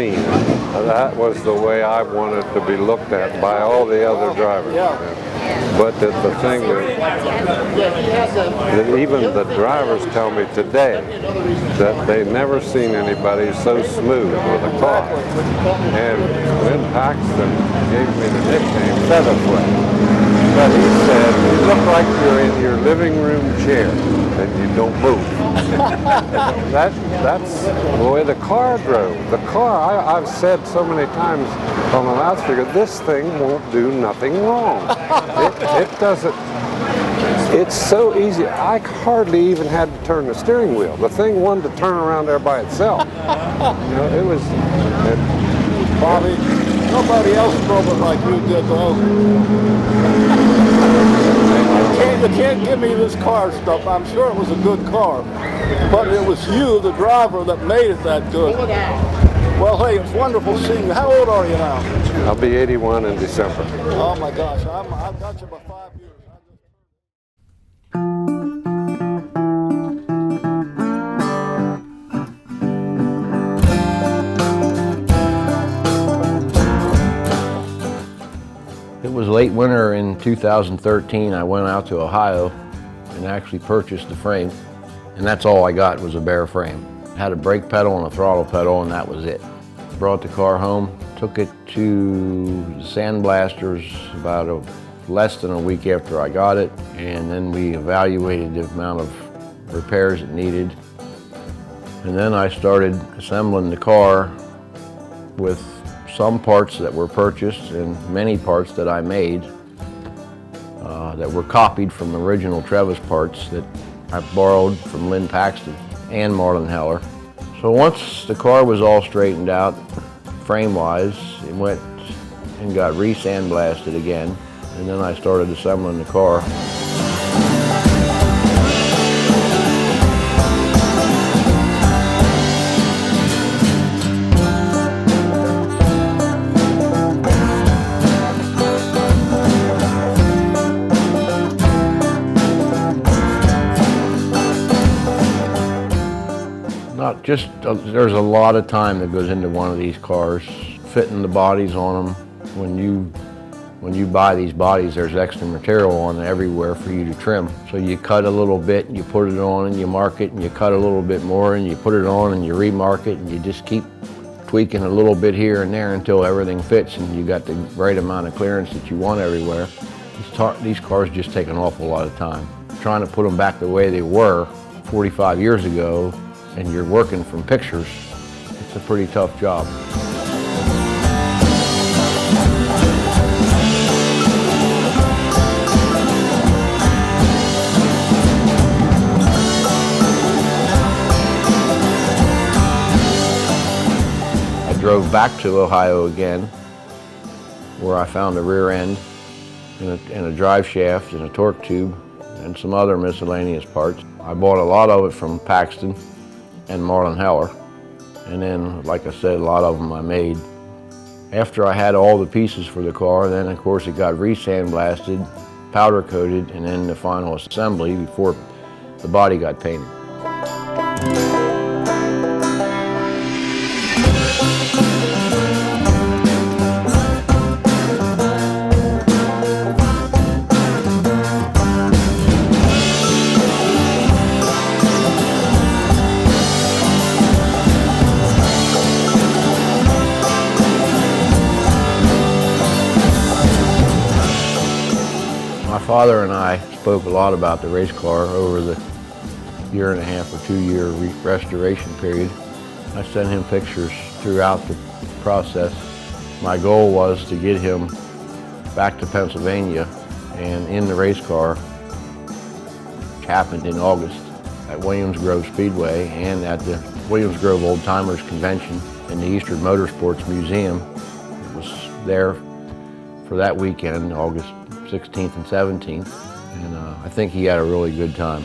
clean. That was the way I wanted to be looked at by all the other drivers. But the thing that even the drivers tell me today that they never seen anybody so smooth with a car. And Lynn Paxton gave me the nickname Featherfoot. But he said, you look like you're in your living room chair and you don't move. That's the way the car drove. The car, I've said so many times on the loudspeaker, this thing won't do nothing wrong. It doesn't. It's so easy. I hardly even had to turn the steering wheel. The thing wanted to turn around there by itself. You know, it was. Bobbie, nobody else drove it like you did, though. You can't give me this car stuff. I'm sure it was a good car, but it was you, the driver, that made it that good. Well, hey, it's wonderful seeing you. How old are you now? I'll be 81 in December. Oh my gosh, I've got you about 5 years. It was late winter in 2013. I went out to Ohio and actually purchased the frame, and that's all I got was a bare frame. It had a brake pedal and a throttle pedal, and that was it. Brought the car home, took it to sandblasters about less than a week after I got it, and then we evaluated the amount of repairs it needed. And then I started assembling the car with some parts that were purchased and many parts that I made that were copied from original Trevis parts that I borrowed from Lynn Paxton and Marlon Heller. So once the car was all straightened out, frame-wise, it went and got re-sandblasted again, and then I started assembling the car. There's a lot of time that goes into one of these cars, fitting the bodies on them. When you buy these bodies, there's extra material on everywhere for you to trim. So you cut a little bit, and you put it on, and you mark it, and you cut a little bit more, and you put it on, and you remark it, and you just keep tweaking a little bit here and there until everything fits, and you got the right amount of clearance that you want everywhere. These cars just take an awful lot of time. Trying to put them back the way they were 45 years ago, and you're working from pictures, it's a pretty tough job. I drove back to Ohio again, where I found a rear end and a drive shaft and a torque tube and some other miscellaneous parts. I bought a lot of it from Paxton and Marlon Heller, and then, like I said, a lot of them I made. After I had all the pieces for the car, then of course it got re-sandblasted, powder coated, and then the final assembly before the body got painted. My father and I spoke a lot about the race car over the 1.5 or 2 year restoration period. I sent him pictures throughout the process. My goal was to get him back to Pennsylvania and in the race car, which happened in August at Williams Grove Speedway and at the Williams Grove Old Timers Convention in the Eastern Motorsports Museum. It was there for that weekend, August 16th and 17th, and I think he had a really good time.